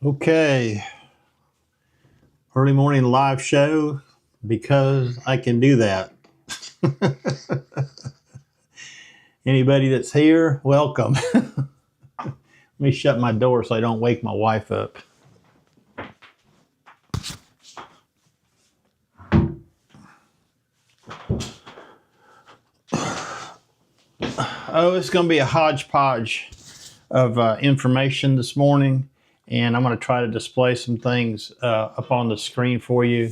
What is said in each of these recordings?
Okay, early morning live show because I can do that. Anybody that's here, welcome. Let me shut my door so I don't wake my wife up. Oh, it's going to be a hodgepodge of information this morning, and I'm going to try to display some things up on the screen for you.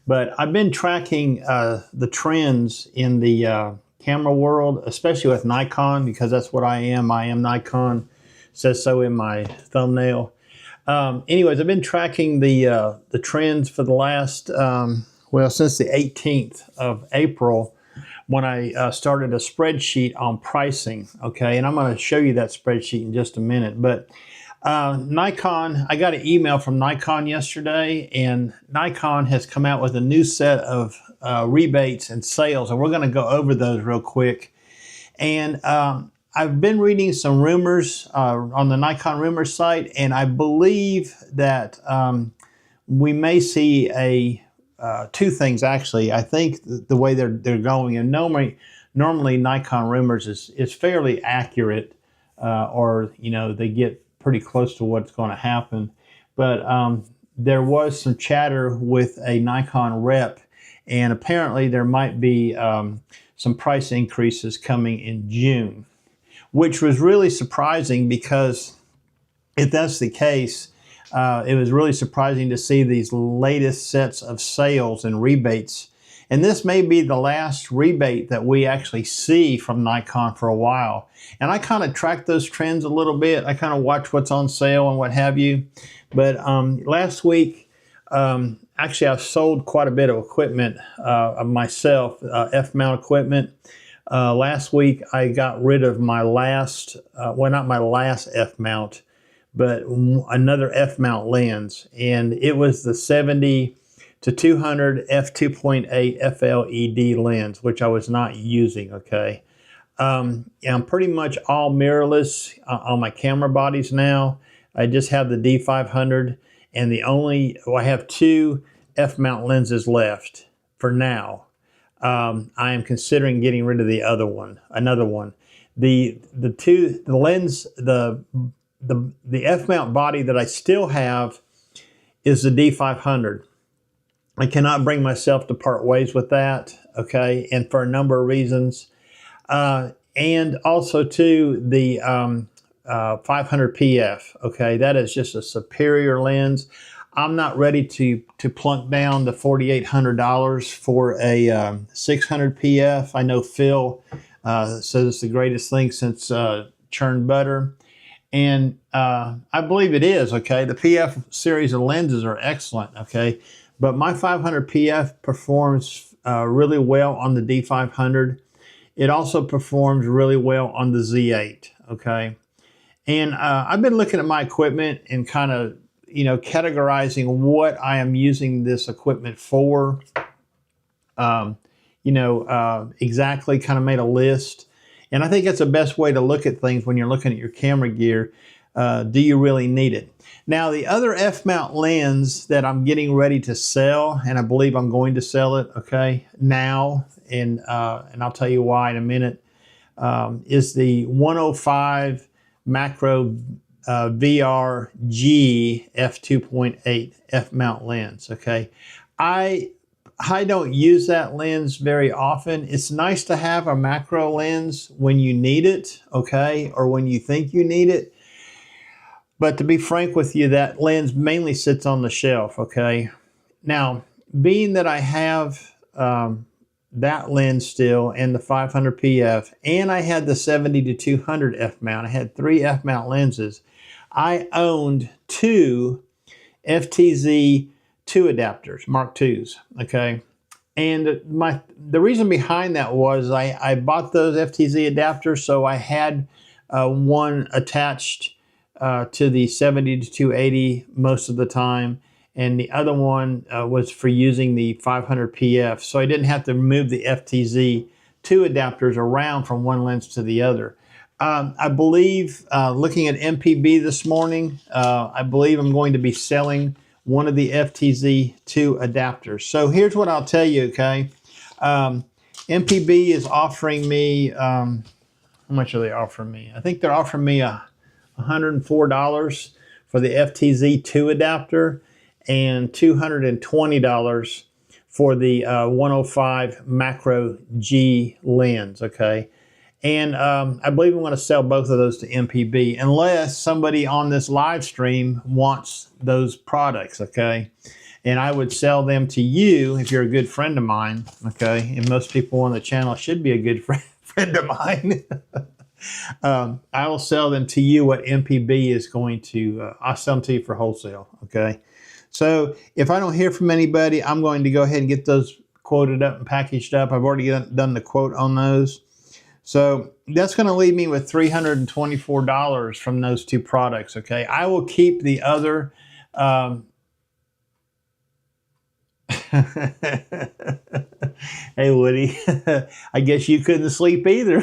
But I've been tracking the trends in the camera world, especially with Nikon, because that's what I am. I am Nikon. It says so in my thumbnail. Anyways, I've been tracking the trends for the last, since the 18th of April, when I started a spreadsheet on pricing, okay? And I'm going to show you that spreadsheet in just a minute. But Nikon, I got an email from Nikon yesterday, and Nikon has come out with a new set of rebates and sales, and we're going to go over those real quick. And I've been reading some rumors on the Nikon rumors site, and I believe that we may see two things actually. I think the way they're going, and normally Nikon rumors is fairly accurate, or they get pretty close to what's going to happen. But there was some chatter with a Nikon rep, and apparently there might be some price increases coming in June, which was really surprising, because if that's the case, it was really surprising to see these latest sets of sales and rebates. And this may be the last rebate that we actually see from Nikon for a while. And I kind of track those trends a little bit. I kind of watch what's on sale and what have you. But last week, actually I've sold quite a bit of equipment of myself, F-mount equipment. Last week I got rid of my last, not my last F-mount, but another F-mount lens, and it was the 70-200 f2.8 FLED lens, which I was not using, okay? I'm pretty much all mirrorless on my camera bodies now. I just have the D500, and I have two F-mount lenses left for now. I am considering getting rid of another one. The F-mount body that I still have is the D500. I cannot bring myself to part ways with that, okay, and for a number of reasons. And also, too, the 500 PF, okay, that is just a superior lens. I'm not ready to plunk down the $4,800 for a 600 PF. I know Phil says it's the greatest thing since churned butter. And I believe it is, okay? The PF series of lenses are excellent, okay? But my 500 PF performs really well on the D500. It also performs really well on the Z8, okay? And I've been looking at my equipment and kind of, categorizing what I am using this equipment for. Exactly kind of made a list. And I think that's the best way to look at things when you're looking at your camera gear. Do you really need it? Now, the other F-mount lens that I'm getting ready to sell, and I believe I'm going to sell it, okay, now, and I'll tell you why in a minute, is the 105 macro VRG f2.8 F-mount lens, okay? I don't use that lens very often. It's nice to have a macro lens when you need it, okay, or when you think you need it. But to be frank with you, that lens mainly sits on the shelf, okay? Now, being that I have that lens still and the 500 PF, and I had the 70-200 F-mount, I had three F-mount lenses, I owned two FTZ 2 adapters, Mark IIs, okay? And the reason behind that was I bought those FTZ adapters, so I had one attached to the 70-280 most of the time, and the other one was for using the 500 PF, so I didn't have to move the FTZ 2 adapters around from one lens to the other. I believe, looking at MPB this morning, I believe I'm going to be selling one of the FTZ2 adapters. So here's what I'll tell you, okay? MPB is offering me, how much are they offering me? I think they're offering me $104 for the FTZ2 adapter and $220 for the 105 macro G lens, okay? And I believe I'm going to sell both of those to MPB unless somebody on this live stream wants those products, okay? And I would sell them to you if you're a good friend of mine, okay? And most people on the channel should be a good friend of mine. I will sell them to you what MPB is going to, I'll sell them to you for wholesale, okay? So if I don't hear from anybody, I'm going to go ahead and get those quoted up and packaged up. I've already done the quote on those. So that's going to leave me with $324 from those two products, okay? I will keep the other... Hey, Woody, I guess you couldn't sleep either.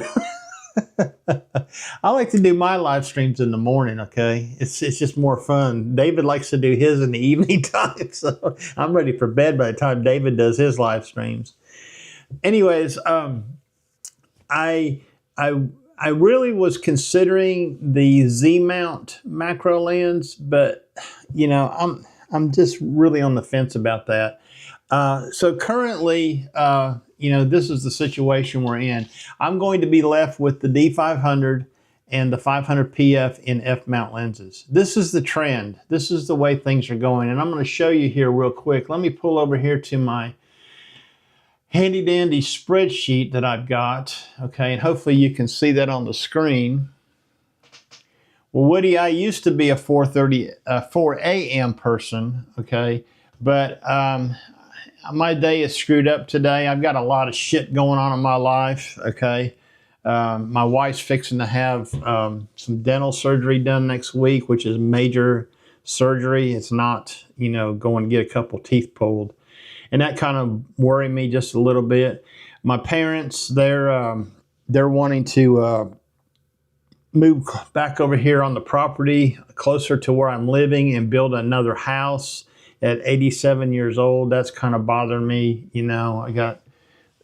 I like to do my live streams in the morning, okay? It's just more fun. David likes to do his in the evening time, so I'm ready for bed by the time David does his live streams. Anyways, I really was considering the Z-mount macro lens, but you know, I'm just really on the fence about that. So currently, you know, this is the situation we're in. I'm going to be left with the D500 and the 500 PF in f-mount lenses. This is the trend. This is the way things are going, and I'm going to show you here real quick. Let me pull over here to my handy dandy spreadsheet that I've got, okay, and hopefully you can see that on the screen. Well, Woody, I used to be a 4 a.m. person, okay, but my day is screwed up today. I've got a lot of shit going on in my life, okay. My wife's fixing to have some dental surgery done next week, which is major surgery. It's not, you know, going to get a couple teeth pulled. And that kind of worried me just a little bit. My parents, they're wanting to move back over here on the property closer to where I'm living and build another house at 87 years old. That's kind of bothering me. You know, I got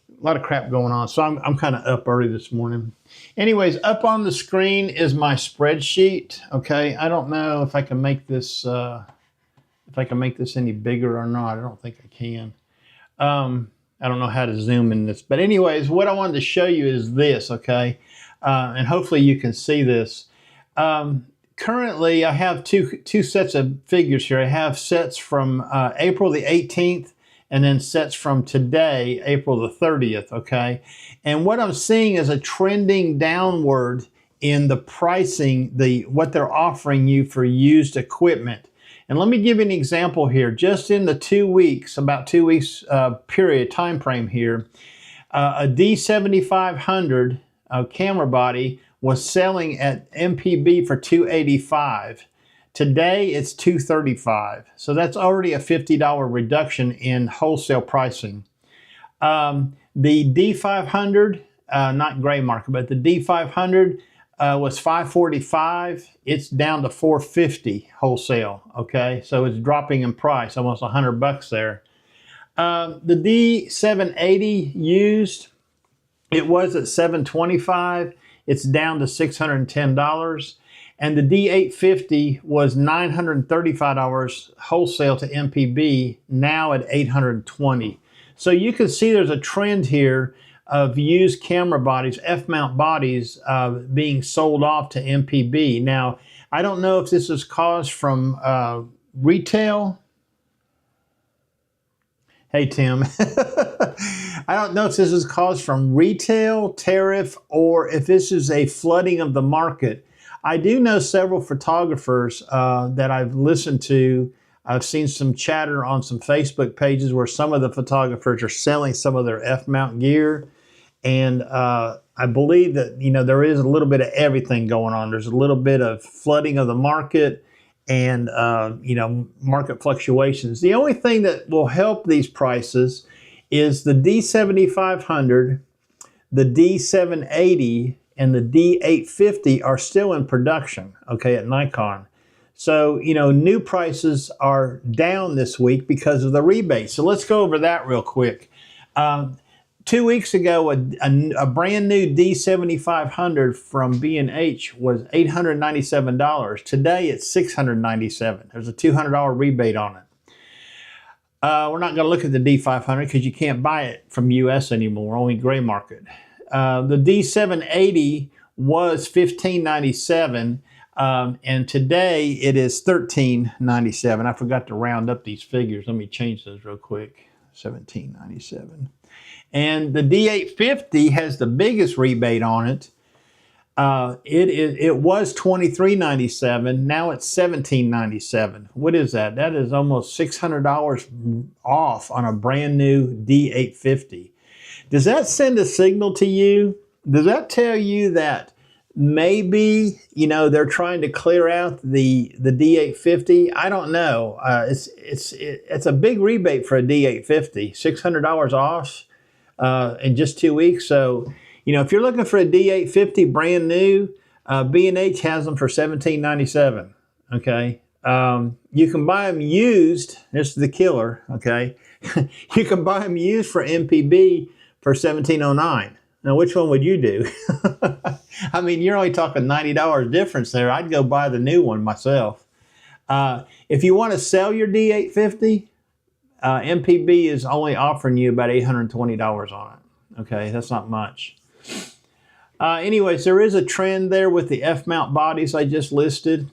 a lot of crap going on. So I'm kind of up early this morning. Anyways, up on the screen is my spreadsheet. Okay, I don't know if I can make this any bigger or not. I don't think I can. I don't know how to zoom in this. But anyways, what I wanted to show you is this, okay? And hopefully you can see this. Currently, I have two sets of figures here. I have sets from April the 18th and then sets from today, April the 30th, okay? And what I'm seeing is a trending downward in the pricing, what they're offering you for used equipment. And let me give you an example here. Just in the 2 weeks, about 2 weeks period, time frame here, a D7500 camera body was selling at MPB for $285. Today, it's $235. So that's already a $50 reduction in wholesale pricing. The D500, not gray market, but the D500 was $545. It's down to $450 wholesale, okay? So it's dropping in price, almost $100 there. The D780 used, it was at $725. It's down to $610. And the D850 was $935 wholesale to MPB, now at $820. So you can see there's a trend here of used camera bodies, F-mount bodies, being sold off to MPB. Now, I don't know if this is caused from retail. Hey, Tim. I don't know if this is caused from retail, tariff, or if this is a flooding of the market. I do know several photographers that I've listened to. I've seen some chatter on some Facebook pages where some of the photographers are selling some of their F-mount gear. And I believe that, you know, there is a little bit of everything going on. There's a little bit of flooding of the market and, you know, market fluctuations. The only thing that will help these prices is the D7500, the D780, and the D850 are still in production, okay, at Nikon. So, you know, new prices are down this week because of the rebate. So let's go over that real quick. 2 weeks ago, a brand new D7500 from B&H was $897. Today, it's $697. There's a $200 rebate on it. We're not going to look at the D500 because you can't buy it from US anymore, only gray market. The D780 was $1597, and today it is $1397. I forgot to round up these figures. Let me change those real quick. $1797. And the D850 has the biggest rebate on it. It was $2397. Now it's $1797. What is that? That is almost $600 off on a brand new D850. Does that send a signal to you? Does that tell you that maybe, you know, they're trying to clear out the D850? I don't know. It's a big rebate for a D850. $600 off in just 2 weeks. So, you know, if you're looking for a D850 brand new, B&H has them for $1797. Okay. You can buy them used. This is the killer. Okay. You can buy them used for MPB for $1709. Now, which one would you do? I mean, you're only talking $90 difference there. I'd go buy the new one myself. If you want to sell your D850, MPB is only offering you about $820 on it. Okay, that's not much. Anyways, there is a trend there with the F-mount bodies I just listed.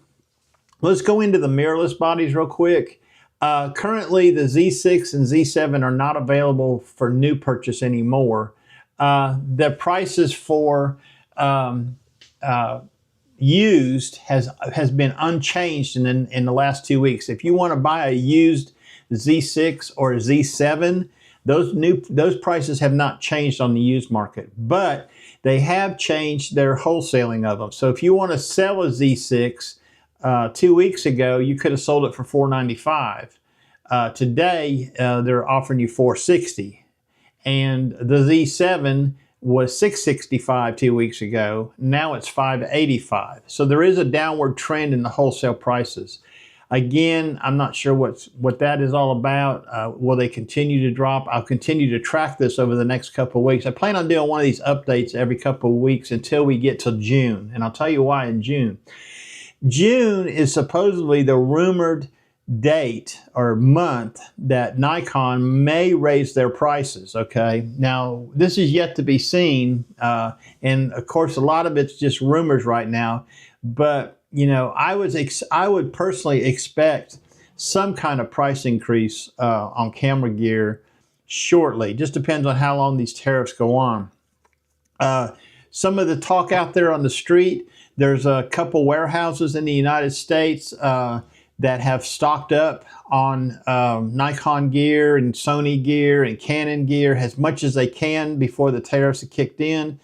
Let's go into the mirrorless bodies real quick. Currently, the Z6 and Z7 are not available for new purchase anymore. The prices for used has been unchanged in the last 2 weeks. If you want to buy a used Z6 or Z7, those prices have not changed on the used market, but they have changed their wholesaling of them. So if you want to sell a Z6, 2 weeks ago you could have sold it for $495. Today they're offering you $460. And the Z7 was $665 2 weeks ago. Now it's $585. So there is a downward trend in the wholesale prices. Again, I'm not sure what that is all about. Will they continue to drop? I'll continue to track this over the next couple of weeks. I plan on doing one of these updates every couple of weeks until we get to June. And I'll tell you why in June. June is supposedly the rumored date or month that Nikon may raise their prices. Okay, now this is yet to be seen, and of course a lot of it's just rumors right now, but you know, I would personally expect some kind of price increase on camera gear shortly. Just depends on how long these tariffs go on. Some of the talk out there on the street, there's a couple warehouses in the United States that have stocked up on Nikon gear and Sony gear and Canon gear as much as they can before the tariffs have kicked in.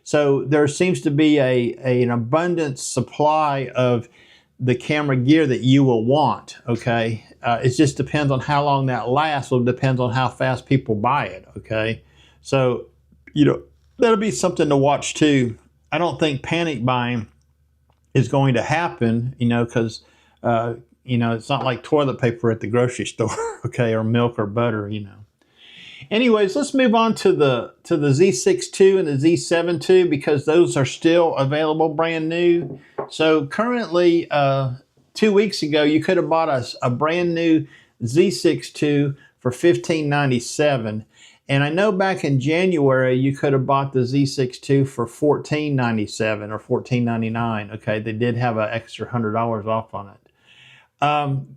So there seems to be an abundant supply of the camera gear that you will want, okay? It just depends on how long that lasts. Well, it depends on how fast people buy it, okay? So, you know, that'll be something to watch too. I don't think panic buying is going to happen, you know, because you know, it's not like toilet paper at the grocery store, okay, or milk or butter, you know. Anyways, let's move on to the Z6ii and the Z7ii because those are still available brand new. So currently, 2 weeks ago, you could have bought a brand new Z6ii for $1597. And I know back in January, you could have bought the Z6ii for $1497 or $1499. Okay, they did have an extra $100 off on it.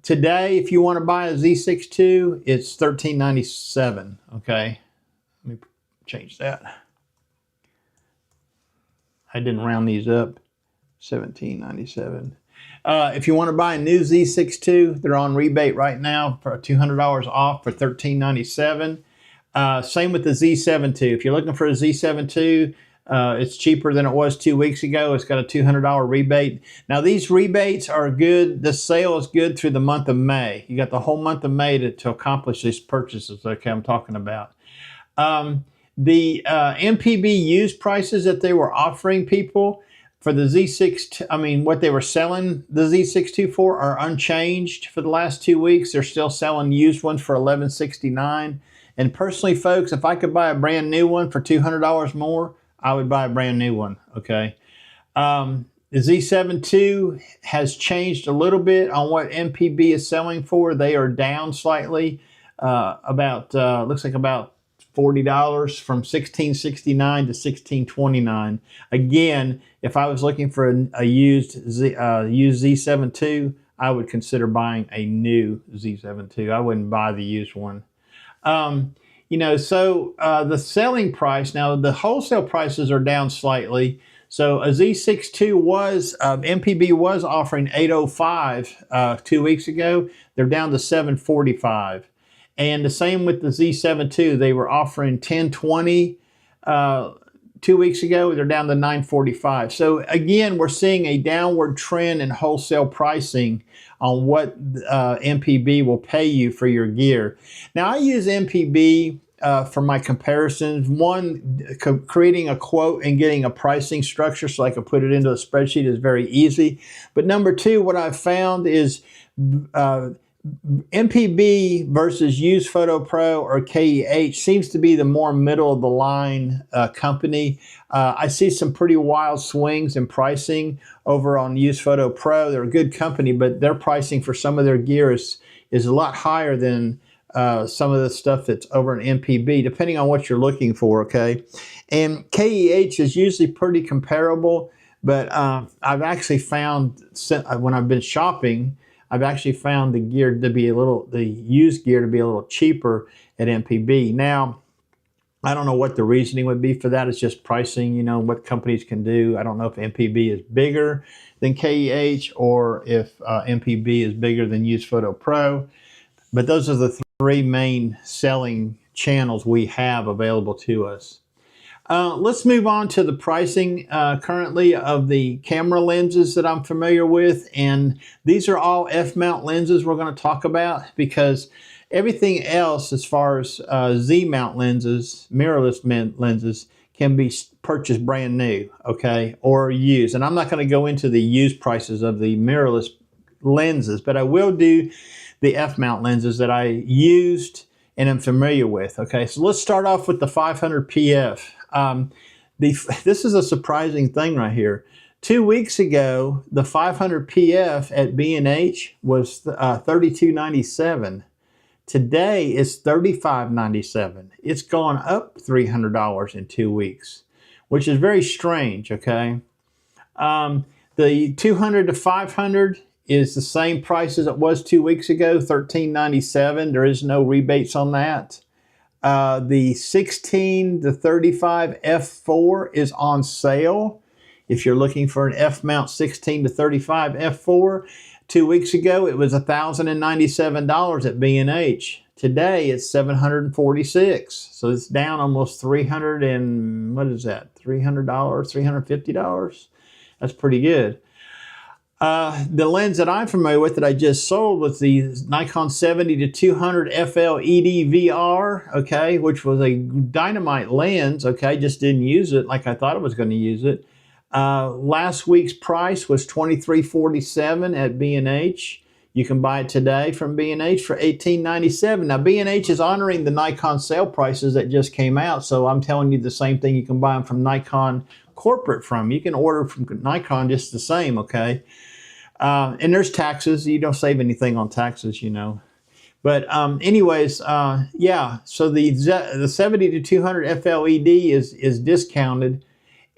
Today, if you want to buy a Z6ii, it's $1397. Okay, let me change that. I didn't round these up. $1797. If you want to buy a new Z6ii, they're on rebate right now for $200 off for $1397. Same with the Z7ii. If you're looking for a Z7ii, it's cheaper than it was 2 weeks ago. It's got a $200 rebate. Now these rebates are good. The sale is good through the month of May. You got the whole month of May to accomplish these purchases. Okay, I'm talking about. The MPB used prices that they were offering people for the Z6, I mean, what they were selling the Z6ii for are unchanged for the last 2 weeks. They're still selling used ones for $11.69. And personally, folks, if I could buy a brand new one for $200 more, I would buy a brand new one, okay? The Z7 II has changed a little bit on what MPB is selling for. They are down slightly, looks like about $40 from $16.69 to $16.29. Again, if I was looking for a used Z7 II, I would consider buying a new Z7 II. I wouldn't buy the used one. You know, so the selling price, now the wholesale prices are down slightly. So a Z6 II was, MPB was offering $805 2 weeks ago. They're down to $745. And the same with the Z7 II. They were offering $1020 2 weeks ago. They're down to $945. So again, we're seeing a downward trend in wholesale pricing on what MPB will pay you for your gear. Now, I use MPB for my comparisons. One, creating a quote and getting a pricing structure so I can put it into a spreadsheet is very easy. But number two, what I've found is MPB versus Used Photo Pro or KEH seems to be the more middle of the line company. I see some pretty wild swings in pricing over on Used Photo Pro. They're a good company, but their pricing for some of their gear is a lot higher than some of the stuff that's over in MPB, depending on what you're looking for, okay? And KEH is usually pretty comparable, but I've actually found, when I've been shopping, I've actually found the gear to be the used gear to be a little cheaper at MPB. Now, I don't know what the reasoning would be for that. It's just pricing, you know, what companies can do. I don't know if MPB is bigger than KEH or if MPB is bigger than Used Photo Pro. But those are the three main selling channels we have available to us. Let's move on to the pricing currently of the camera lenses that I'm familiar with. And these are all F-mount lenses we're going to talk about, because everything else as far as Z-mount lenses, mirrorless lenses, can be purchased brand new, okay, or used. And I'm not going to go into the used prices of the mirrorless lenses, but I will do the F-mount lenses that I used and am familiar with. Okay, so let's start off with the 500 PF. This is a surprising thing right here. 2 weeks ago, the 500 PF at B&H was $32.97. Today, it's $35.97. It's gone up $300 in 2 weeks, which is very strange, okay? The 200 to 500 is the same price as it was 2 weeks ago, $13.97. There is no rebates on that. The 16 to 35 F4 is on sale. If you're looking for an F-mount 16 to 35 F4, 2 weeks ago it was $1,097 at B&H. Today it's $746. So it's down almost $300 and what is that? $300, $350. That's pretty good. The lens that I'm familiar with that I just sold was the Nikon 70 to 200 FL-ED VR, okay, which was a dynamite lens, okay, just didn't use it like I thought I was going to use it. Last week's price was $23.47 at B&H. You can buy it today from B&H for $18.97. Now, B&H is honoring the Nikon sale prices that just came out, so I'm telling you the same thing. You can buy them from Nikon corporate from. You can order from Nikon just the same, okay? And there's taxes. You don't save anything on taxes, you know. But anyways, yeah, so the 70 to 200 FL-ED is discounted.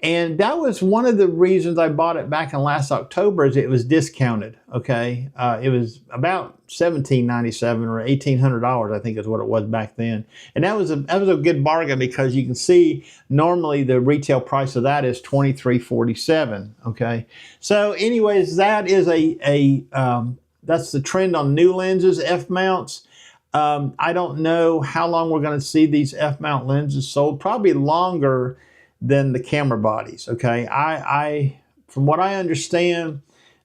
And that was one of the reasons I bought it back in last October, is it was discounted, okay? It was about $17.97 or $1,800, I think is what it was back then. And that was a good bargain, because you can see normally the retail price of that is $23.47, okay? So anyways, that is that's the trend on new lenses, F-mounts. I don't know how long we're going to see these F-mount lenses sold, probably longer than the camera bodies, okay? From what I understand,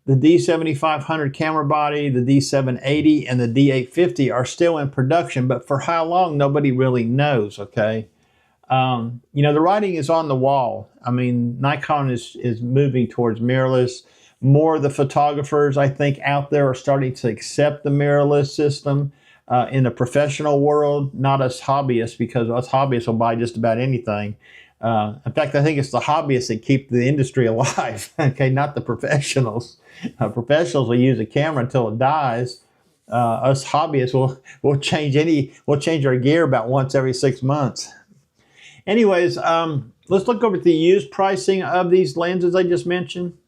the D7500 camera body, the D780, and the D850 are still in production, but for how long, nobody really knows, okay? You know, the writing is on the wall. I mean, Nikon is moving towards mirrorless. More of the photographers, I think, out there are starting to accept the mirrorless system in the professional world, not us hobbyists, because us hobbyists will buy just about anything. In fact, I think it's the hobbyists that keep the industry alive, okay, not the professionals. Professionals will use a camera until it dies. Us hobbyists will change our gear about once every 6 months. Anyways, let's look over at the used pricing of these lenses I just mentioned.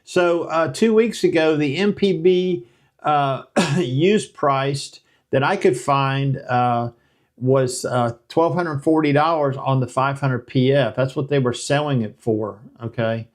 So 2 weeks ago, the MPB used priced that I could find was $1,240 on the 500 PF. That's what they were selling it for, okay?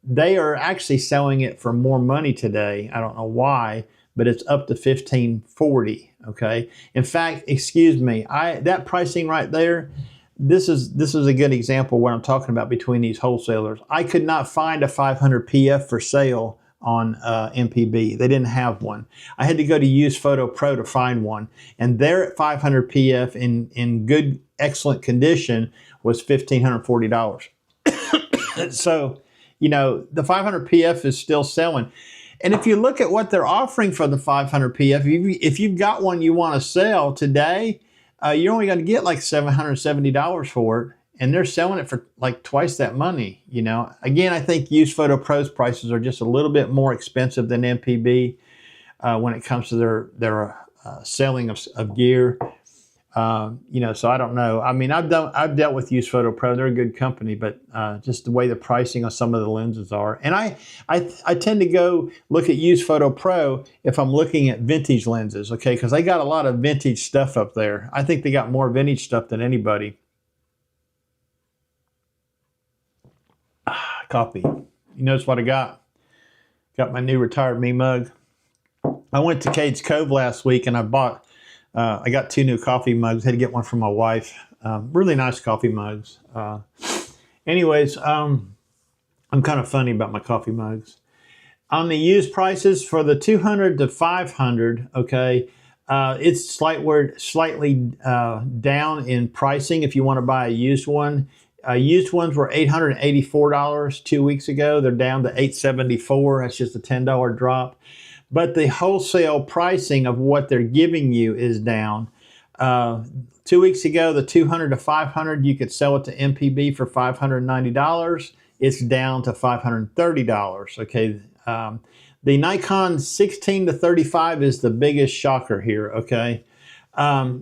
They are actually selling it for more money today. I don't know why, but it's up to $1,540, okay? In fact, excuse me, that pricing right there, this is a good example of what I'm talking about between these wholesalers. I could not find a 500 PF for sale on MPB. They didn't have one. I had to go to Used Photo Pro to find one, and they're at 500 PF in good, excellent condition was $1,540. So, you know, the 500 PF is still selling. And if you look at what they're offering for the 500 PF, if you've got one you want to sell today, you're only going to get like $770 for it, and they're selling it for like twice that money. You know, again, I think Used Photo Pro's prices are just a little bit more expensive than MPB when it comes to their selling of gear. You know, so I don't know. I mean, I've dealt with Used Photo Pro. They're a good company, but just the way the pricing on some of the lenses are. And I tend to go look at Used Photo Pro if I'm looking at vintage lenses, okay? Because they got a lot of vintage stuff up there. I think they got more vintage stuff than anybody. Coffee. You notice what I got? Got my new Retired Me mug. I went to Cades Cove last week and I got 2 new coffee mugs. Had to get one for my wife. Really nice coffee mugs. Anyways, I'm kind of funny about my coffee mugs. On the used prices for the 200 to 500, okay, it's slightly down in pricing if you want to buy a used one. Used ones were $884 2 weeks ago. They're down to $874. That's just a $10 drop. But the wholesale pricing of what they're giving you is down. 2 weeks ago, the 200 to 500, you could sell it to MPB for $590. It's down to $530. Okay. The Nikon 16 to 35 is the biggest shocker here. Okay.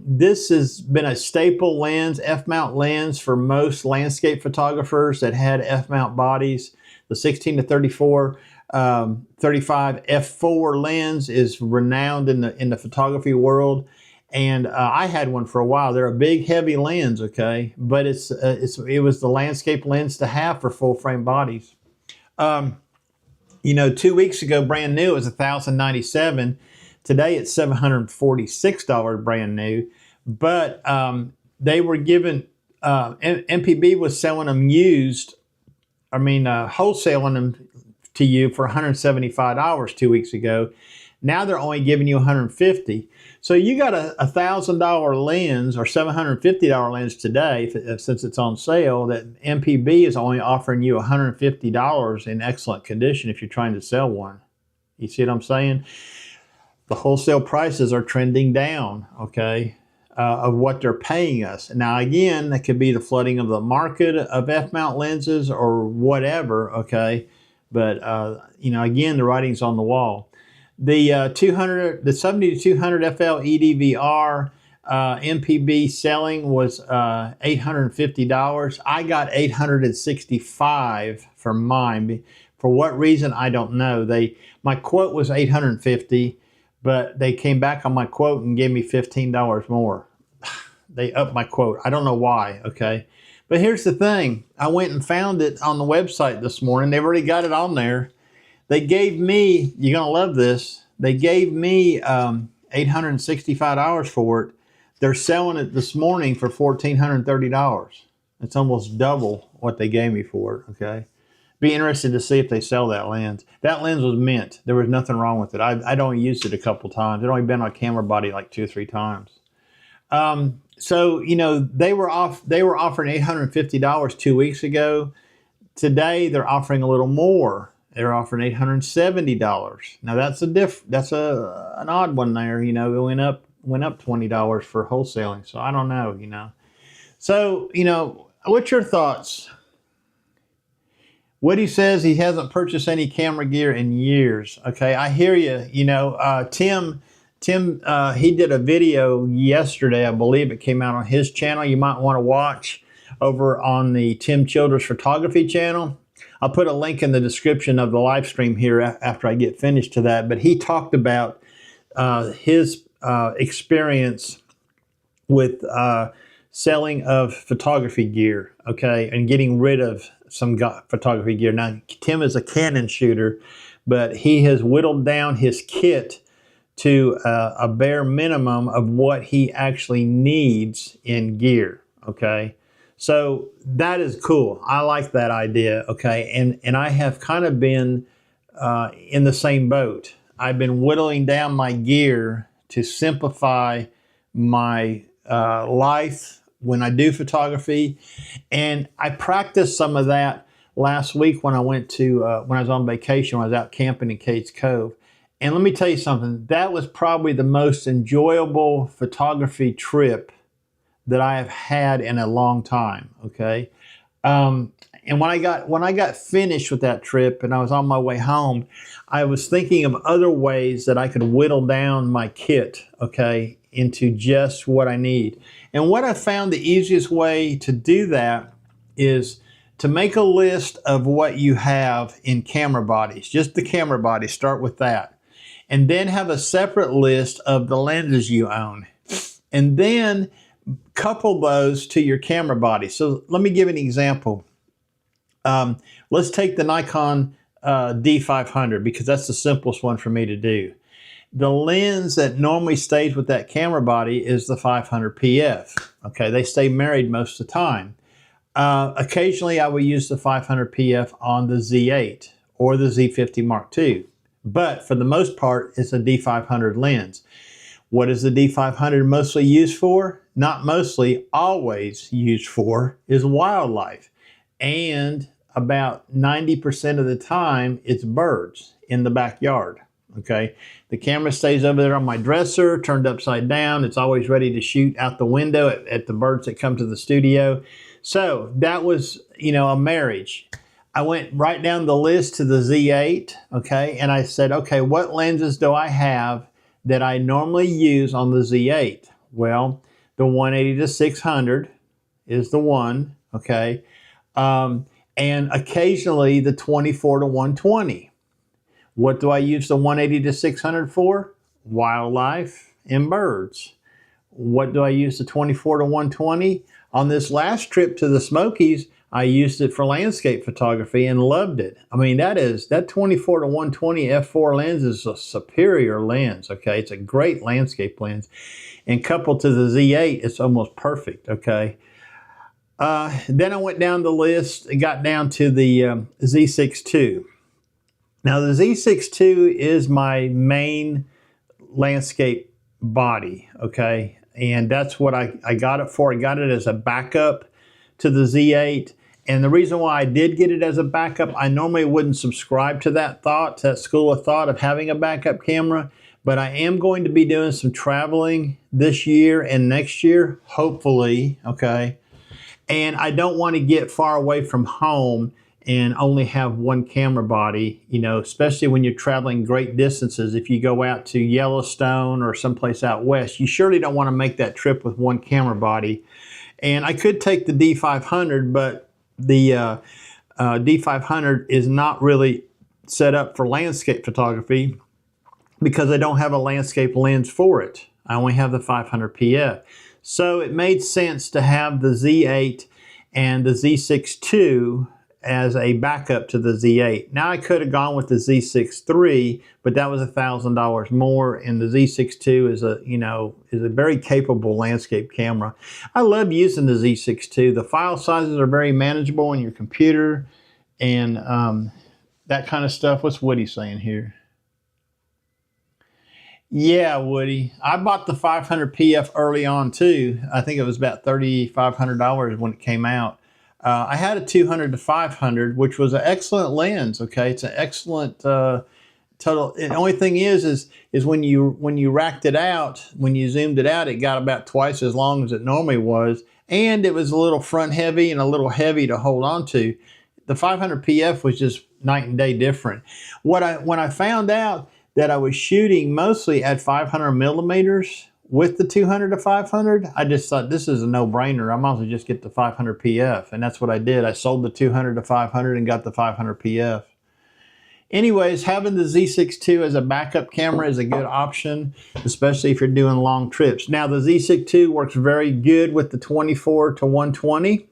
This has been a staple lens, F-mount lens for most landscape photographers that had F-mount bodies. The 16 to 34, 35 f4 lens is renowned in the photography world, and I had one for a while. They're a big, heavy lens, okay, but it was the landscape lens to have for full frame bodies. You know, 2 weeks ago, brand new, it was $1,097. Today it's $746 brand new, but they were given, MPB was selling them used, wholesaling them to you for $175 2 weeks ago. Now they're only giving you $150. So you got a $1,000 lens or $750 lens today, since it's on sale, that MPB is only offering you $150 in excellent condition if you're trying to sell one. You see what I'm saying? The wholesale prices are trending down, okay, of what they're paying us. Now, again, that could be the flooding of the market of F-mount lenses or whatever, okay, but, you know, again, the writing's on the wall. The 70 to 200 FL EDVR MPB selling was $850. I got $865 for mine. For what reason, I don't know. My quote was $850. But they came back on my quote and gave me $15 more. They upped my quote. I don't know why, okay? But here's the thing. I went and found it on the website this morning. They've already got it on there. They gave me, you're going to love this, they gave me $865 for it. They're selling it this morning for $1,430. It's almost double what they gave me for it, okay? Be interested to see if they sell that lens. That lens was mint. There was nothing wrong with it. I'd only used it a couple times. I'd only been on a camera body like 2 or 3 times. So, you know, they were offering $850 2 weeks ago. Today they're offering a little more. They're offering $870. Now that's an odd one there. You know, it went up $20 for wholesaling. So I don't know. You know, so you know, what's your thoughts? Woody says he hasn't purchased any camera gear in years. Okay, I hear you. You know, Tim, he did a video yesterday. I believe it came out on his channel. You might want to watch over on the Tim Childers Photography channel. I'll put a link in the description of the live stream here after I get finished to that. But he talked about his experience with selling of photography gear, okay, and getting rid of some photography gear. Now, Tim is a Canon shooter, but he has whittled down his kit to a bare minimum of what he actually needs in gear, okay? So that is cool. I like that idea, okay? And I have kind of been in the same boat. I've been whittling down my gear to simplify my life when I do photography. And I practiced some of that last week when I went to, when I was on vacation, when I was out camping in Cades Cove. And let me tell you something, that was probably the most enjoyable photography trip that I have had in a long time, okay? And when I got finished with that trip and I was on my way home, I was thinking of other ways that I could whittle down my kit, okay, into just what I need. And what I found the easiest way to do that is to make a list of what you have in camera bodies, just the camera body, start with that. And then have a separate list of the lenses you own. And then couple those to your camera body. So let me give an example. Let's take the Nikon D500 because that's the simplest one for me to do. The lens that normally stays with that camera body is the 500 PF. Okay, they stay married most of the time. Occasionally I will use the 500 PF on the Z8 or the Z50 Mark II. But for the most part, it's a D500 lens. What is the D500 mostly used for? Not mostly, always used for is wildlife. And about 90% of the time, it's birds in the backyard, okay? The camera stays over there on my dresser, turned upside down. It's always ready to shoot out the window at the birds that come to the studio. So that was, you know, a marriage. I went right down the list to the Z8, okay? And I said, okay, what lenses do I have that I normally use on the Z8? Well, the 180 to 600 is the one, okay? And occasionally the 24 to 120. What do I use the 180 to 600 for? Wildlife and birds. What do I use the 24 to 120? On this last trip to the Smokies, I used it for landscape photography and loved it. I mean, that 24 to 120 f4 lens is a superior lens, okay? It's a great landscape lens. And coupled to the Z8, it's almost perfect, okay? Then I went down the list and got down to the Z6ii. Now, the Z6ii is my main landscape body, okay? And that's what I got it for. I got it as a backup to the Z8. And the reason why I did get it as a backup, I normally wouldn't subscribe to that thought, to that school of thought of having a backup camera, but I am going to be doing some traveling this year and next year, hopefully, okay? And I don't want to get far away from home and only have one camera body, you know, especially when you're traveling great distances. If you go out to Yellowstone or someplace out west, you surely don't want to make that trip with one camera body. And I could take the D500, but the D500 is not really set up for landscape photography because I don't have a landscape lens for it. I only have the 500 PF. So it made sense to have the Z8 and the Z6ii as a backup to the Z8. Now I could have gone with the Z6ii, but that was $1,000 more, and the Z6ii is a very capable landscape camera. I love using the Z6ii. The file sizes are very manageable on your computer, and that kind of stuff. What's Woody saying here? Yeah, Woody. I bought the 500 PF early on too. I think it was about $3,500 when it came out. I had a 200 to 500, which was an excellent lens. Okay, it's an excellent total. The only thing is when you racked it out, when you zoomed it out, it got about twice as long as it normally was, and it was a little front heavy and a little heavy to hold on to. The 500 PF was just night and day different. When I found out that I was shooting mostly at 500 millimeters with the 200 to 500, I just thought this is a no-brainer. I might as well just get the 500 PF, and that's what I did. I sold the 200 to 500 and got the 500 PF. Anyways, having the Z6ii as a backup camera is a good option, especially if you're doing long trips. Now, the Z6ii works very good with the 24 to 120.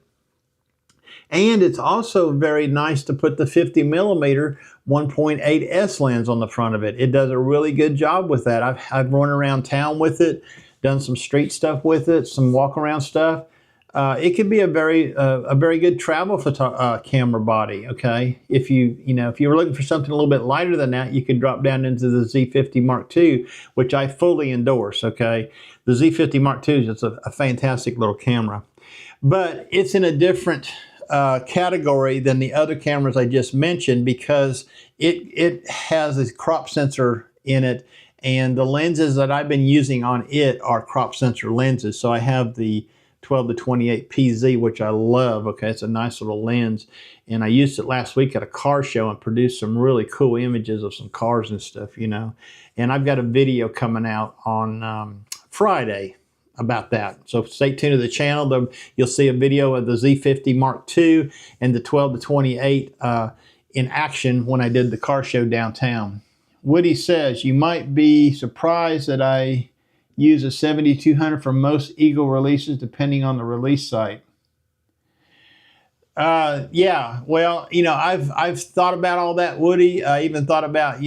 And it's also very nice to put the 50 millimeter 1.8S lens on the front of it. It does a really good job with that. I've run around town with it, done some street stuff with it, some walk around stuff. It could be a very good travel camera body. Okay, if you were looking for something a little bit lighter than that, you could drop down into the Z50 Mark II, which I fully endorse. Okay, the Z50 Mark II is just a fantastic little camera, but it's in a different category than the other cameras I just mentioned because it has a crop sensor in it, and the lenses that I've been using on it are crop sensor lenses. So I have the 12 to 28 PZ, which I love. Okay, it's a nice little lens, and I used it last week at a car show and produced some really cool images of some cars and stuff, and I've got a video coming out on Friday about that. So stay tuned to the channel. You'll see a video of the Z50 Mark II and the 12 to 28 in action when I did the car show downtown. Woody says, you might be surprised that I use a 7200 for most Eagle releases depending on the release site. Yeah, well, I've thought about all that, Woody. I even thought about,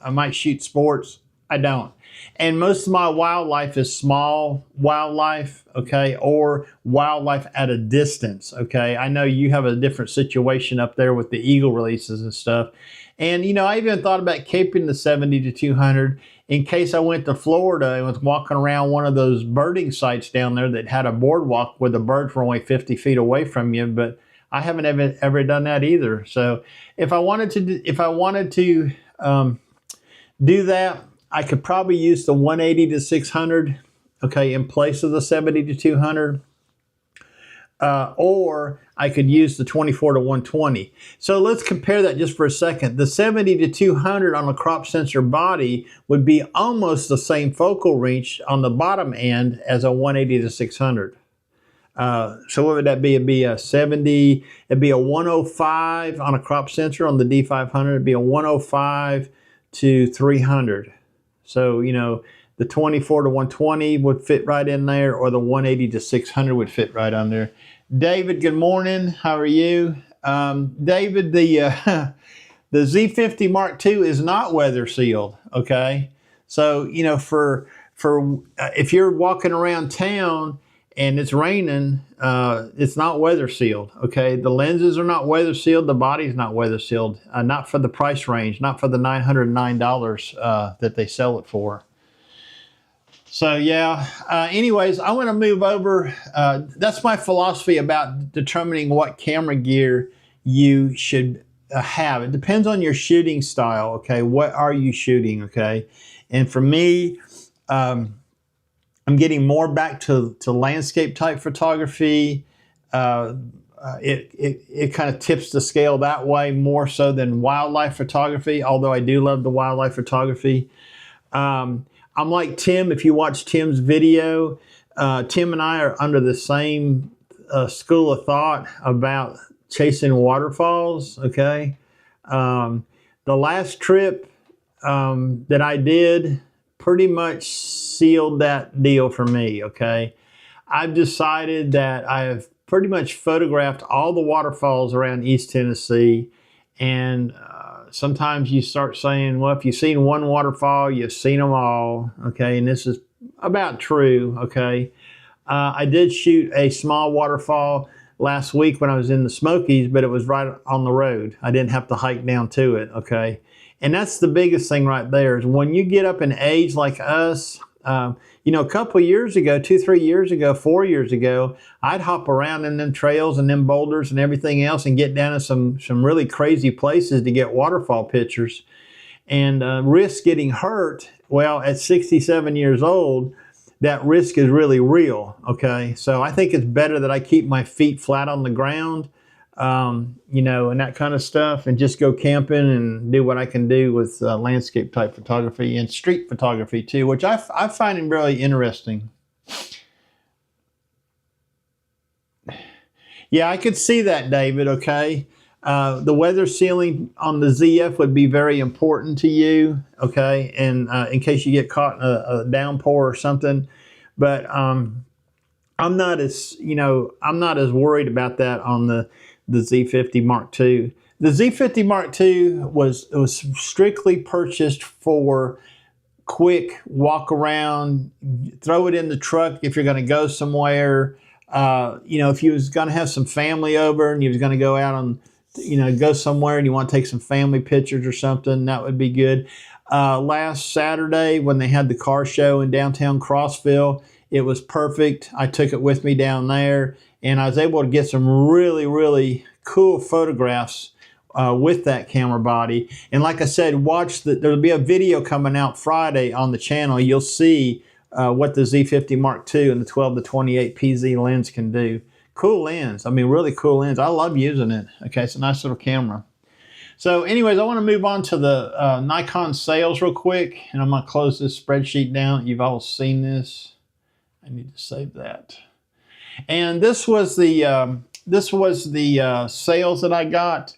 I might shoot sports. I don't. And most of my wildlife is small wildlife, okay, or wildlife at a distance, okay. I know you have a different situation up there with the Eagle releases and stuff. And, I even thought about keeping the 70 to 200 in case I went to Florida and was walking around one of those birding sites down there that had a boardwalk where the birds were only 50 feet away from you, but I haven't ever done that either. So if I wanted to do that, I could probably use the 180 to 600, okay, in place of the 70 to 200. Or I could use the 24 to 120. So let's compare that just for a second. The 70 to 200 on a crop sensor body would be almost the same focal reach on the bottom end as a 180 to 600. So what would that be? It'd be a 70, it'd be a 105 on a crop sensor on the D500. It'd be a 105 to 300. So, the 24 to 120 would fit right in there, or the 180 to 600 would fit right on there. David, good morning. How are you? David, the Z50 Mark II is not weather sealed, okay? So, for if you're walking around town and it's raining, it's not weather sealed, okay? The lenses are not weather sealed. The body's not weather sealed, not for the price range, not for the $909 that they sell it for. So yeah, anyways, I want to move over. That's my philosophy about determining what camera gear you should have. It depends on your shooting style, okay? What are you shooting, okay? And for me, I'm getting more back to landscape type photography. It kind of tips the scale that way more so than wildlife photography, although I do love the wildlife photography. I'm like Tim. If you watch Tim's video, Tim and I are under the same school of thought about chasing waterfalls, okay? The last trip that I did pretty much sealed that deal for me, okay? I've decided that I have pretty much photographed all the waterfalls around East Tennessee, and sometimes you start saying, well, if you've seen one waterfall, you've seen them all, okay? And this is about true, okay? I did shoot a small waterfall last week when I was in the Smokies, but it was right on the road. I didn't have to hike down to it, okay? And that's the biggest thing right there is when you get up in age like us, you know, a couple years ago, 2, 3 years ago, 4 years ago, I'd hop around in them trails and them boulders and everything else and get down to some really crazy places to get waterfall pictures and risk getting hurt. Well, at 67 years old, that risk is really real, okay? So I think it's better that I keep my feet flat on the ground, you know, and that kind of stuff, and just go camping and do what I can do with landscape type photography and street photography too, which I find really interesting. Yeah, I could see that, David, okay? The weather sealing on the ZF would be very important to you, okay? And in case you get caught in a downpour or something. But I'm not as, you know, I'm not as worried about that on the Z50 Mark II. The Z50 Mark II was strictly purchased for quick walk around, throw it in the truck if you're going to go somewhere. You know, if you was going to have some family over and you was going to go out on, you know, go somewhere and you want to take some family pictures or something, that would be good. Last Saturday when they had the car show in downtown Crossville, it was perfect. I took it with me down there and I was able to get some really, really cool photographs with that camera body. And like I said, there'll be a video coming out Friday on the channel. You'll see what the Z50 Mark II and the 12-28 PZ lens can do. Cool lens. I mean, really cool lens. I love using it. Okay, it's a nice little camera. So anyways, I want to move on to the Nikon sales real quick, and I'm going to close this spreadsheet down. You've all seen this. I need to save that. And this was the sales that I got,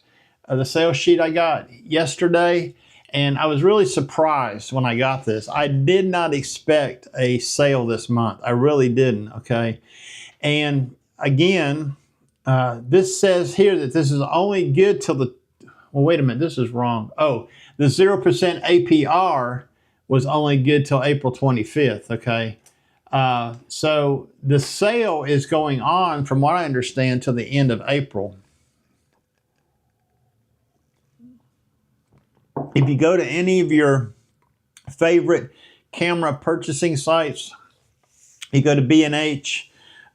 the sales sheet I got yesterday, and I was really surprised when I got this. I did not expect a sale this month. I really didn't, okay? And again, this says here that this is only good till the, well, wait a minute, this is wrong. Oh, the 0% APR was only good till April 25th, okay? So the sale is going on, from what I understand, till the end of April. If you go to any of your favorite camera purchasing sites, you go to B&H,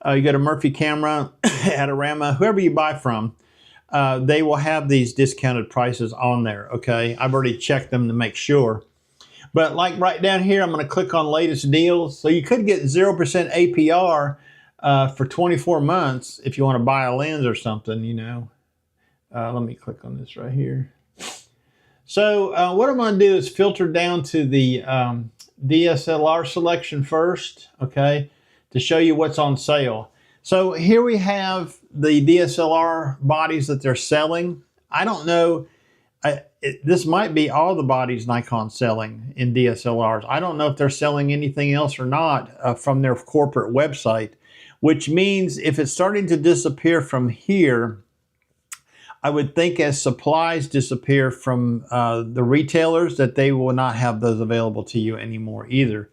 you go to Murphy Camera, Adorama, whoever you buy from, they will have these discounted prices on there, okay? I've already checked them to make sure. But like right down here, I'm going to click on latest deals. So you could get 0% APR for 24 months if you want to buy a lens or something, you know. Let me click on this right here. So what I'm going to do is filter down to the DSLR selection first, okay, to show you what's on sale. So here we have the DSLR bodies that they're selling. I don't know, this might be all the bodies Nikon's selling in DSLRs. I don't know if they're selling anything else or not from their corporate website, which means if it's starting to disappear from here, I would think as supplies disappear from the retailers that they will not have those available to you anymore either.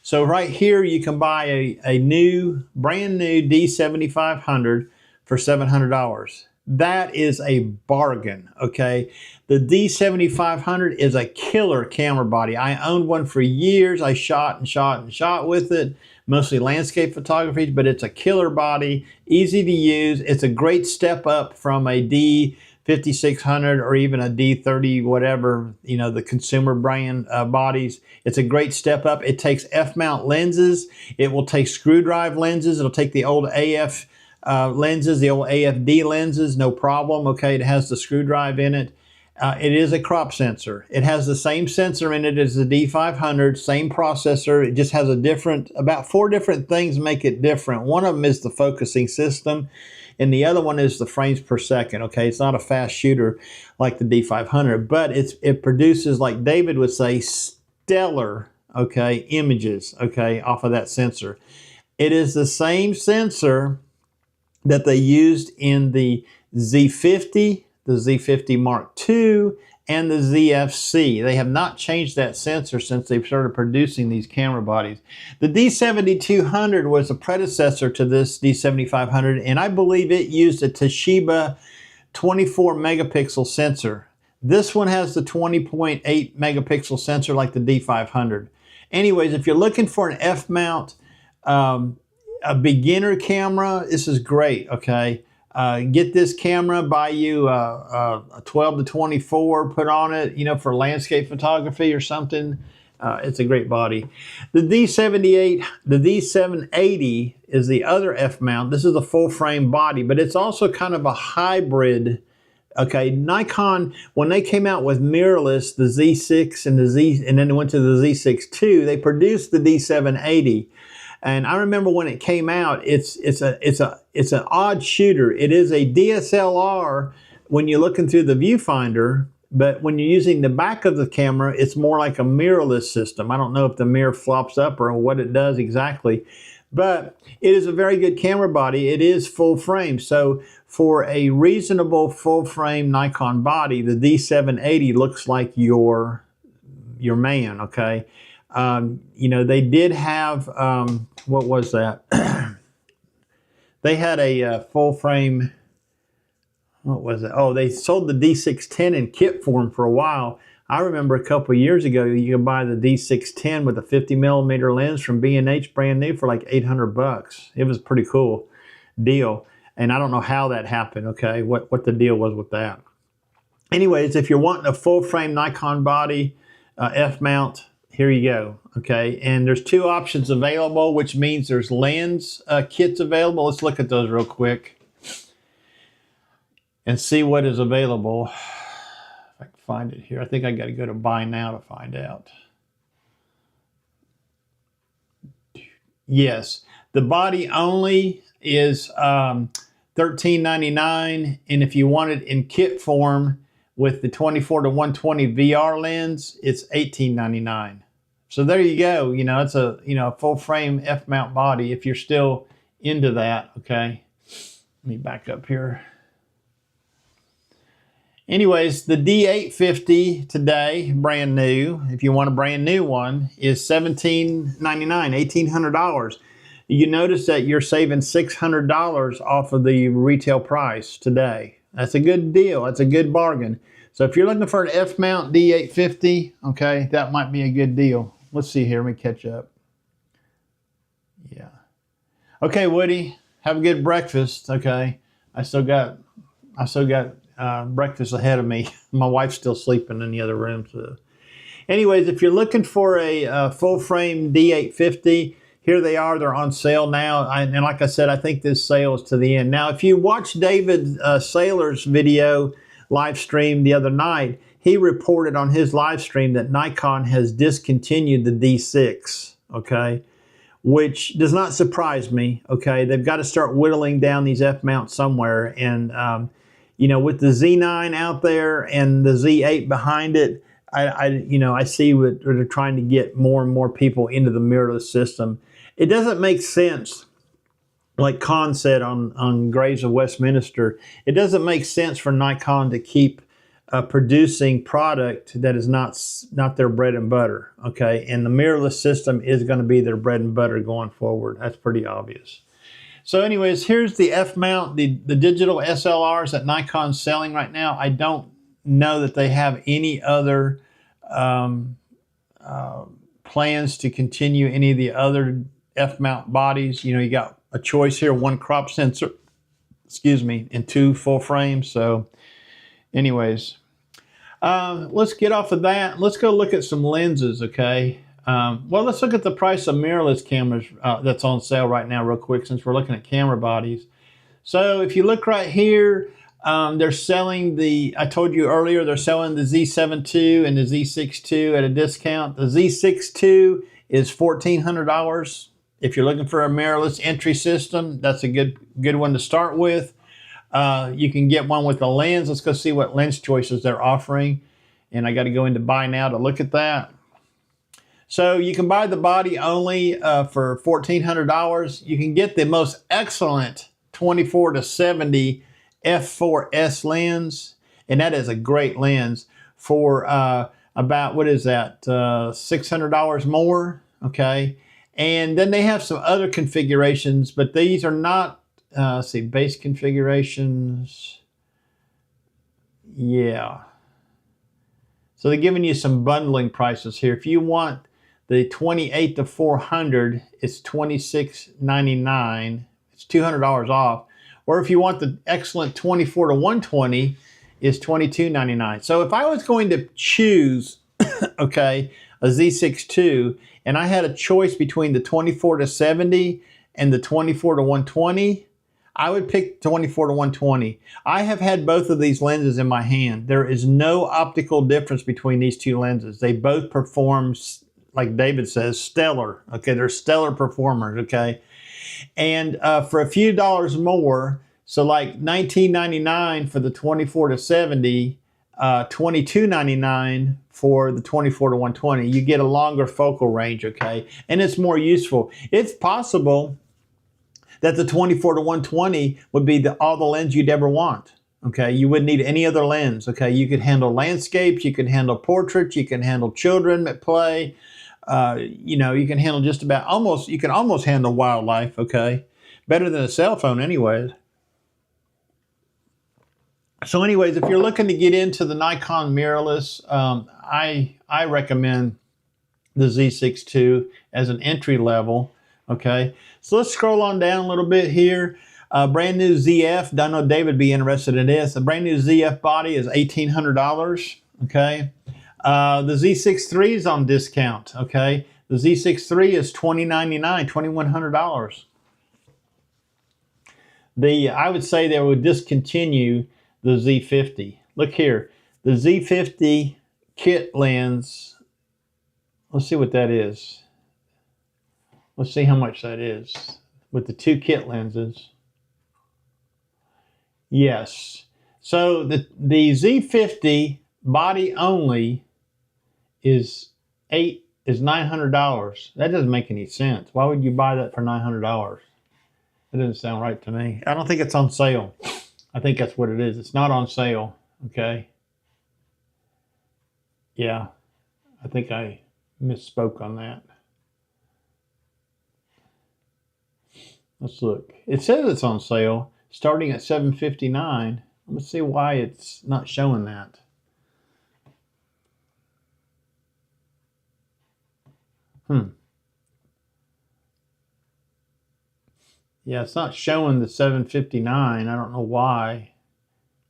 So right here you can buy a brand new D7500 for $700. That is a bargain, okay? The D7500 is a killer camera body. I owned one for years. I shot and shot and shot with it, mostly landscape photography, but it's a killer body, easy to use. It's a great step up from a D5600 or even a D30 whatever, you know, the consumer brand bodies. It's a great step up. It takes F-mount lenses. It will take screw drive lenses. It'll take the old AF lenses, the old AFD lenses, no problem, okay? It has the screw drive in it. It is a crop sensor. It has the same sensor in it as the D500, same processor. It just has about 4 different things make it different. One of them is the focusing system, and the other one is the frames per second, okay? It's not a fast shooter like the D500, but it produces, like David would say, stellar, okay, images, okay, off of that sensor. It is the same sensor that they used in the Z50, the Z50 Mark II, and the ZFC. They have not changed that sensor since they've started producing these camera bodies. The D7200 was a predecessor to this D7500, and I believe it used a Toshiba 24 megapixel sensor. This one has the 20.8 megapixel sensor like the D500. Anyways, if you're looking for an F-mount, a beginner camera, this is great, okay? Get this camera, buy you a 12 to 24, put on it, you know, for landscape photography or something. It's a great body. The D78, the D780 is the other F-mount. This is a full frame body, but it's also kind of a hybrid. Okay, Nikon, when they came out with mirrorless, the Z6 and then they went to the Z6ii, they produced the D780. And I remember when it came out, it's an odd shooter. It is a DSLR when you're looking through the viewfinder, but when you're using the back of the camera, it's more like a mirrorless system. I don't know if the mirror flops up or what it does exactly, but it is a very good camera body. It is full frame. So for a reasonable full frame Nikon body, the D780 looks like your man, okay? You know, they did have, what was that? They had a full frame, what was it? Oh, they sold the D610 in kit form for a while. I remember a couple of years ago, you could buy the D610 with a 50mm lens from B&H brand new for like 800 bucks. It was a pretty cool deal. And I don't know how that happened, okay, what the deal was with that. Anyways, if you're wanting a full frame Nikon body, F-mount, here you go, okay? And there's two options available, which means there's lens kits available. Let's look at those real quick and see what is available. If I can find it here. I think I got to go to buy now to find out. Yes, the body only is $13.99, and if you want it in kit form with the 24 to 120 VR lens, it's $18.99. So there you go. You know, it's a full frame F-mount body if you're still into that. Okay, let me back up here. Anyways, the D850 today, brand new, if you want a brand new one, is $17.99, $1,800. You notice that you're saving $600 off of the retail price today. That's a good deal. That's a good bargain. So if you're looking for an F-mount D850, okay, that might be a good deal. Let's see here. Let me catch up. Yeah. Okay, Woody, have a good breakfast. Okay, I still got breakfast ahead of me. My wife's still sleeping in the other room. So, anyways, if you're looking for a full frame D850, here they are. They're on sale now. And like I said, I think this sale is to the end. Now, if you watch David Saylor's video live stream the other night, he reported on his live stream that Nikon has discontinued the D6, okay, which does not surprise me, okay. They've got to start whittling down these F-mounts somewhere. And, you know, with the Z9 out there and the Z8 behind it, I see what they're trying to get more and more people into the mirrorless system. It doesn't make sense, like Con said on Graves of Westminster, it doesn't make sense for Nikon to keep producing product that is not their bread and butter, okay? And the mirrorless system is going to be their bread and butter going forward. That's pretty obvious. So anyways, here's the F-mount, the digital SLRs that Nikon's selling right now. I don't know that they have any other plans to continue any of the other F-mount bodies. You know, you got a choice here, one crop sensor, excuse me, and two full frames. So anyways, let's get off of that. Let's go look at some lenses, okay? Well, let's look at the price of mirrorless cameras that's on sale right now real quick, since we're looking at camera bodies. So if you look right here, they're selling I told you earlier, they're selling the Z7ii and the Z6ii at a discount. The Z6ii is $1,400. If you're looking for a mirrorless entry system, that's a good one to start with. You can get one with a lens. Let's go see what lens choices they're offering. And I got to go into buy now to look at that. So you can buy the body only for $1,400. You can get the most excellent 24 to 70 f4S lens, and that is a great lens for about, what is that, $600 more, okay? And then they have some other configurations, but these are not, let's see, base configurations. Yeah. So they're giving you some bundling prices here. If you want the 28-400, it's $26.99. It's $200 off. Or if you want the excellent 24-120, it's $22.99. So if I was going to choose, okay, a Z6ii, and I had a choice between the 24-70 and the 24-120, I would pick 24-120. I have had both of these lenses in my hand. There is no optical difference between these two lenses. They both perform, like David says, stellar. Okay, they're stellar performers, okay? And for a few dollars more, so like $19.99 for the 24-70, $22.99 for the 24-120, you get a longer focal range, okay? And it's more useful. It's possible that the 24-120 would be all the lens you'd ever want, okay? You wouldn't need any other lens, okay? You could handle landscapes, you can handle portraits, you can handle children at play, you know, you can handle just about you can almost handle wildlife, okay? Better than a cell phone anyways. So anyways, if you're looking to get into the Nikon mirrorless, I recommend the Z6ii as an entry level, okay? So let's scroll on down a little bit here. Brand new ZF, I know David would be interested in this. A brand new ZF body is $1,800, okay? The Z6ii is on discount, okay? The Z6ii is $2,099, $2,100. I would say they would discontinue the Z50. Look here, the Z50 kit lens. Let's see what that is. Let's see how much that is with the two kit lenses. Yes. So the Z50 body only is $900. That doesn't make any sense. Why would you buy that for $900? That doesn't sound right to me. I don't think it's on sale. I think that's what it is. It's not on sale. Okay. Yeah. I think I misspoke on that. Let's look. It says it's on sale starting at $759. Let's see why it's not showing that. Yeah, it's not showing the $759. I don't know why.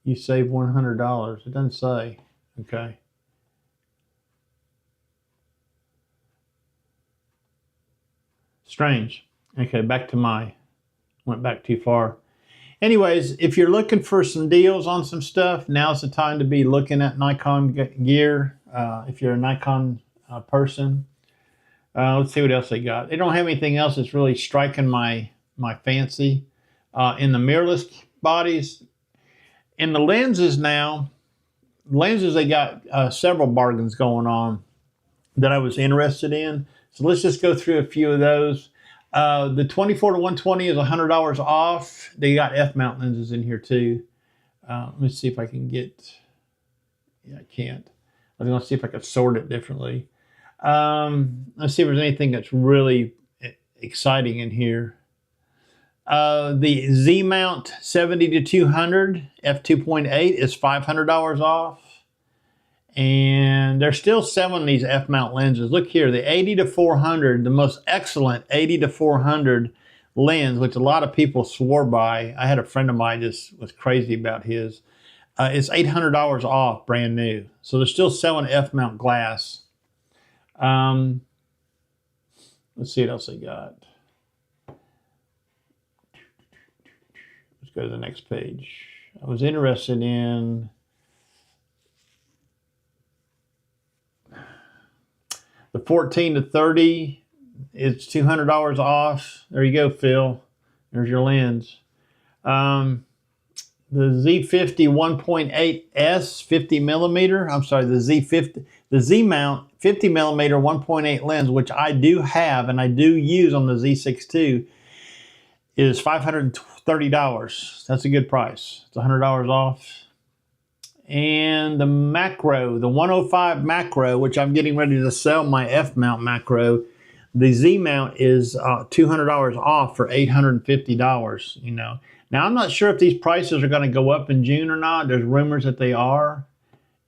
You save $100. It doesn't say. Okay. Strange. Okay, went back too far. Anyways, if you're looking for some deals on some stuff, now's the time to be looking at Nikon Gear. If you're a Nikon person. Let's see what else they got. They don't have anything else that's really striking my fancy. In the mirrorless bodies, in the lenses now, they got several bargains going on that I was interested in. So let's just go through a few of those. The 24-120 is $100 off. They got F-mount lenses in here too. Let me see if I can get, yeah, I can't. I was gonna see if I could sort it differently. Let's see if there's anything that's really exciting in here. The Z-mount 70-200 f2.8 is $500 off. And they're still selling these F-mount lenses. Look here, the 80-400, the most excellent 80-400 lens, which a lot of people swore by. I had a friend of mine just was crazy about his. It's $800 off, brand new. So they're still selling F-mount glass. Let's see what else they got. Let's go to the next page. I was interested in the 14-30. It's $200 off. There you go, Phil. There's your lens. The Z50 1.8S 50 millimeter. I'm sorry, the Z50, the Z-mount 50 millimeter 1.8 lens, which I do have and I do use on the Z6ii, is $530. That's a good price. It's $100 off. And the macro, the 105 macro, which I'm getting ready to sell my F-mount macro, the Z-mount is $200 off for $850, you know. Now, I'm not sure if these prices are going to go up in June or not. There's rumors that they are.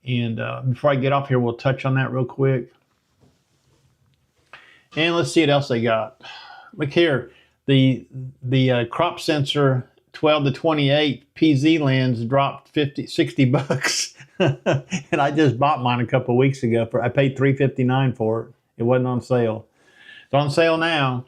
And before I get off here, we'll touch on that real quick. And let's see what else they got. Look here, the crop sensor 12 to 28 PZ lens dropped 60 bucks. And I just bought mine a couple weeks ago. I paid $359 for it. It wasn't on sale. It's on sale now.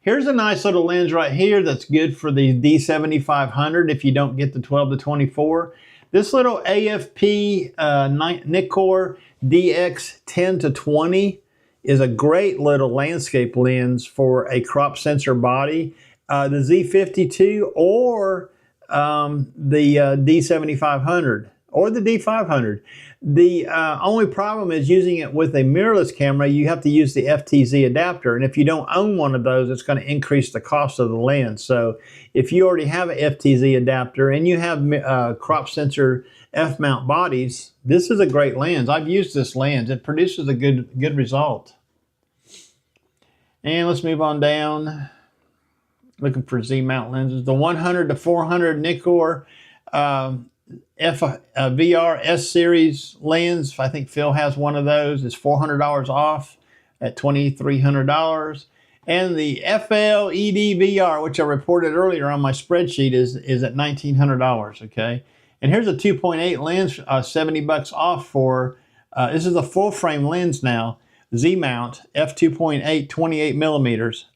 Here's a nice little lens right here that's good for the D7500 if you don't get the 12 to 24. This little AFP NIKKOR DX 10 to 20 is a great little landscape lens for a crop sensor body. The Z52 or the D7500 or the D500. The only problem is using it with a mirrorless camera. You have to use the FTZ adapter, and if you don't own one of those, it's going to increase the cost of the lens. So if you already have an FTZ adapter and you have crop sensor F-mount bodies, this is a great lens. I've used this lens. It produces a good result. And let's move on down. Looking for Z-mount lenses. The 100 to 400 NIKKOR VR S series lens. I think Phil has one of those. It's $400 off at $2,300. And the FL ED VR, which I reported earlier on my spreadsheet, is at $1,900. Okay. And here's a 2.8 lens, 70 bucks off for. This is a full frame lens now. Z-mount f2.8 28 millimeters.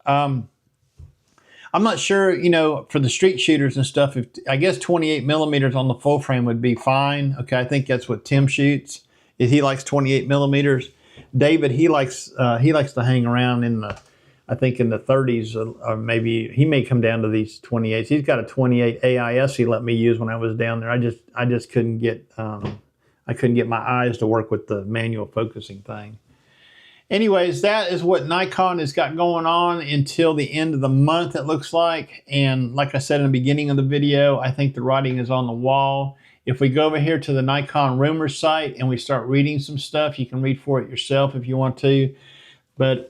I'm not sure, you know, for the street shooters and stuff, I guess 28 millimeters on the full frame would be fine. Okay, I think that's what Tim shoots. He likes 28 millimeters. David, he likes to hang around in the, I think in the 30s, or maybe he may come down to these 28s. He's got a 28 AIS he let me use when I was down there. I just couldn't get I couldn't get my eyes to work with the manual focusing thing. Anyways, that is what Nikon has got going on until the end of the month, it looks like. And like I said in the beginning of the video, I think the writing is on the wall. If we go over here to the Nikon rumors site and we start reading some stuff, you can read for it yourself if you want to. But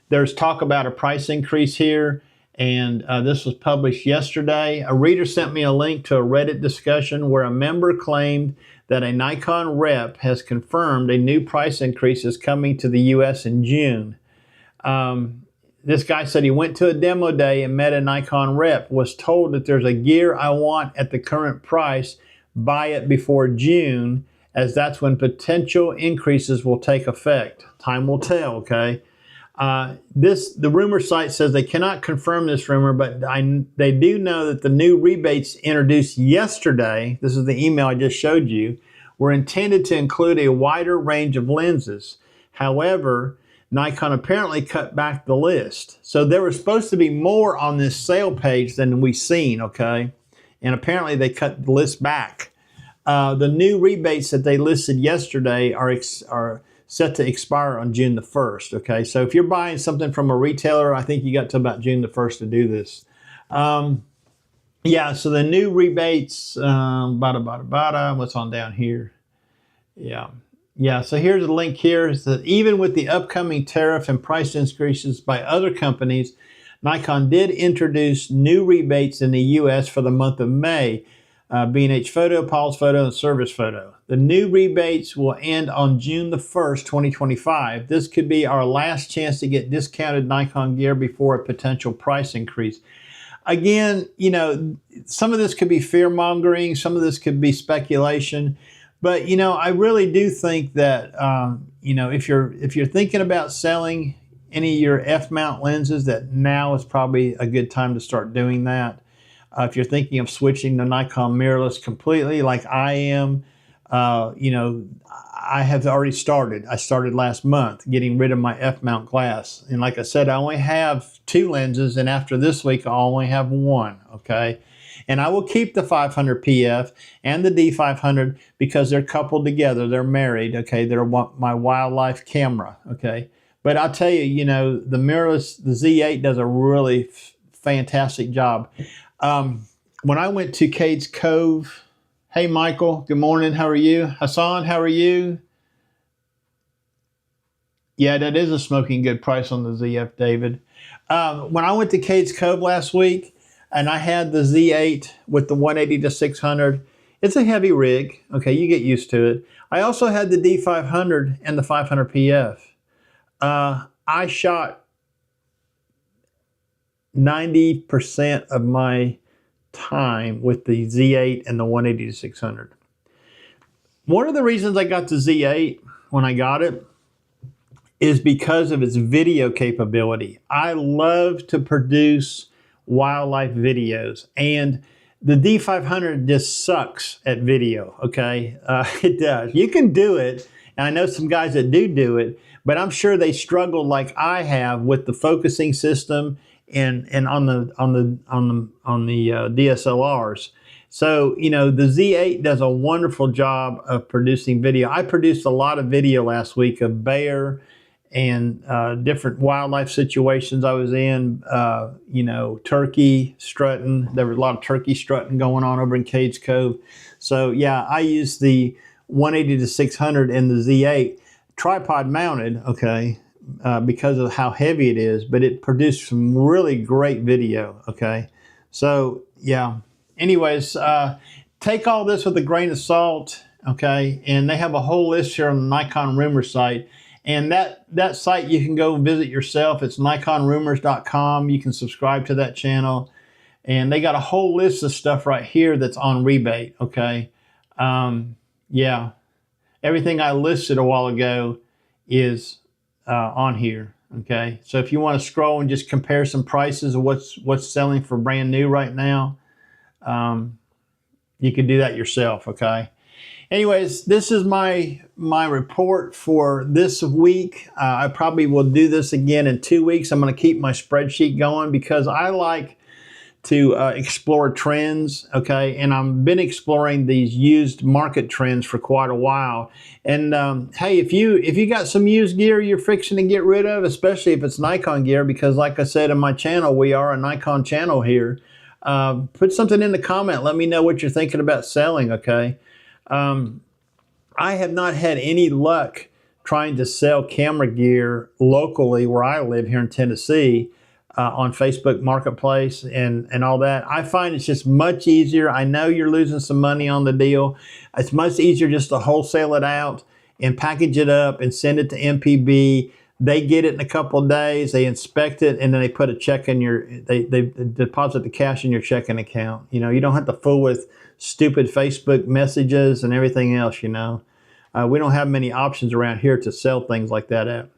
there's talk about a price increase here. And this was published yesterday. A reader sent me a link to a Reddit discussion where a member claimed that a Nikon rep has confirmed a new price increase is coming to the US in June. This guy said he went to a demo day and met a Nikon rep, was told that there's a gear I want at the current price, buy it before June, as that's when potential increases will take effect. Time will tell, okay? The rumor site says they cannot confirm this rumor, but they do know that the new rebates introduced yesterday, this is the email I just showed you, were intended to include a wider range of lenses. However, Nikon apparently cut back the list. So there was supposed to be more on this sale page than we've seen, okay? And apparently they cut the list back. The new rebates that they listed yesterday are set to expire on June the 1st, okay? So if you're buying something from a retailer, I think you got to about June the 1st to do this. Yeah, so the new rebates, what's on down here? Yeah, so here's a link here. Is that even with the upcoming tariff and price increases by other companies, Nikon did introduce new rebates in the US for the month of May. B&H Photo, Paul's Photo, and Service Photo. The new rebates will end on June the 1st, 2025. This could be our last chance to get discounted Nikon gear before a potential price increase. Again, you know, some of this could be fear-mongering, some of this could be speculation, but, you know, I really do think that, you know, if you're thinking about selling any of your F-mount lenses, that now is probably a good time to start doing that. If you're thinking of switching to Nikon mirrorless completely like I am, you know, I have already started. I started last month getting rid of my F-mount glass. And like I said, I only have 2 lenses, and after this week, I only have 1, okay? And I will keep the 500 PF and the D500 because they're coupled together. They're married, okay? They're my wildlife camera, okay? But I'll tell you, you know, the mirrorless, the Z8 does a really fantastic job. When I went to Cades Cove, hey Michael, good morning, how are you? Hassan, how are you? Yeah, that is a smoking good price on the ZF, David. When I went to Cades Cove last week and I had the Z8 with the 180 to 600, It's a heavy rig. Okay, you get used to it. I also had the D500 and the 500 PF. I shot 90% of my time with the Z8 and the 180-600. One of the reasons I got the Z8 when I got it is because of its video capability. I love to produce wildlife videos, and the D500 just sucks at video, okay? It does. You can do it, and I know some guys that do it, but I'm sure they struggle like I have with the focusing system and on the DSLRs. So, you know, the Z8 does a wonderful job of producing video. I produced a lot of video last week of bear and different wildlife situations I was in, you know, turkey strutting. There was a lot of turkey strutting going on over in Cades Cove. So yeah, I used the 180-600 and the Z8 tripod mounted, okay, because of how heavy it is, but it produced some really great video, okay. So yeah, anyways, take all this with a grain of salt, okay, and they have a whole list here on the Nikon Rumor site. And that site you can go visit yourself. It's NikonRumors.com. You can subscribe to that channel. And they got a whole list of stuff right here that's on rebate, okay? Yeah, everything I listed a while ago is on here, okay? So if you want to scroll and just compare some prices of what's selling for brand new right now, you can do that yourself, okay? Anyways, this is my report for this week. I probably will do this again in 2 weeks. I'm going to keep my spreadsheet going because I like to explore trends, okay? And I've been exploring these used market trends for quite a while. And hey, if you got some used gear you're fixing to get rid of, especially if it's Nikon gear, because like I said in my channel, we are a Nikon channel here. Put something in the comment. Let me know what you're thinking about selling, okay? I have not had any luck trying to sell camera gear locally where I live here in Tennessee on Facebook Marketplace and all that. I find it's just much easier. I know you're losing some money on the deal. It's much easier just to wholesale it out and package it up and send it to MPB. They get it in a couple of days, they inspect it, and then they put a check in your, they deposit the cash in your checking account. You know, you don't have to fool with stupid Facebook messages and everything else, you know. We don't have many options around here to sell things like that at.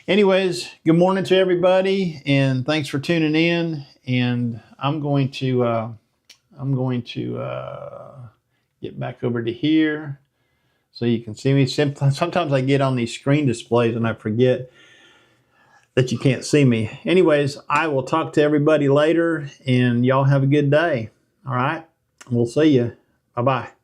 Anyways, good morning to everybody, and thanks for tuning in. And I'm going to get back over to here so you can see me. Sometimes I get on these screen displays and I forget that you can't see me. Anyways, I will talk to everybody later, and y'all have a good day. All right, we'll see you. Bye-bye.